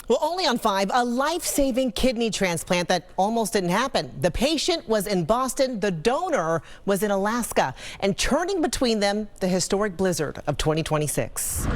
Well, only on 5, a life-saving kidney transplant that almost didn't happen. The patient was in Boston, the donor was in Alaska, and churning between them, the historic blizzard of 2026.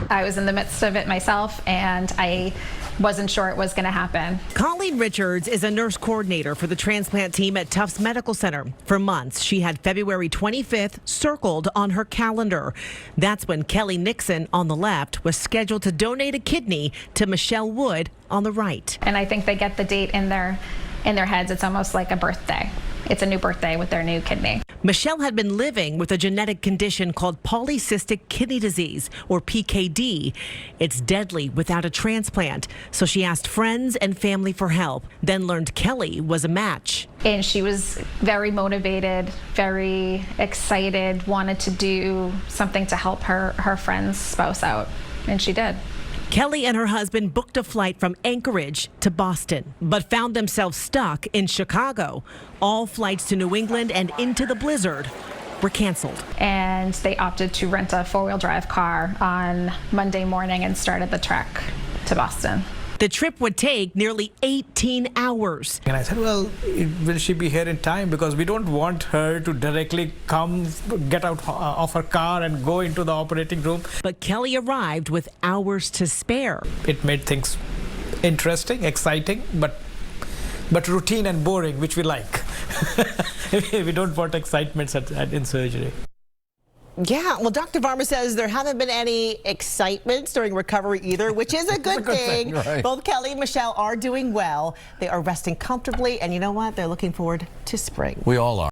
I was in the midst of it myself, and I wasn't sure it was going to happen. Colleen Richards is a nurse coordinator for the transplant team at Tufts Medical Center. For months, she had February 25th circled on her calendar. That's when Kelly Nixon, on the left, was scheduled to donate a kidney to Michelle Wood on the right. And I think they get the date in their heads. It's almost like a birthday. It's a new birthday with their new kidney. Michelle had been living with a genetic condition called polycystic kidney disease, or PKD. It's deadly without a transplant, so she asked friends and family for help, then learned Kelly was a match. And she was very motivated, very excited, wanted to do something to help her friend's spouse out, and she did. Kelly and her husband booked a flight from Anchorage to Boston, but found themselves stuck in Chicago. All flights to New England and into the blizzard were canceled. And they opted to rent a four-wheel drive car on Monday morning and started the trek to Boston. The trip would take nearly 18 hours. And I said, well, will she be here in time? Because we don't want her to directly come, get out of her car and go into the operating room. But Kelly arrived with hours to spare. It made things interesting, exciting, but routine and boring, which we like. We don't want excitement in surgery. Yeah, well, Dr. Varma says there haven't been any excitements during recovery either, which is a good thing. Right. Both Kelly and Michelle are doing well. They are resting comfortably, and you know what? They're looking forward to spring. We all are.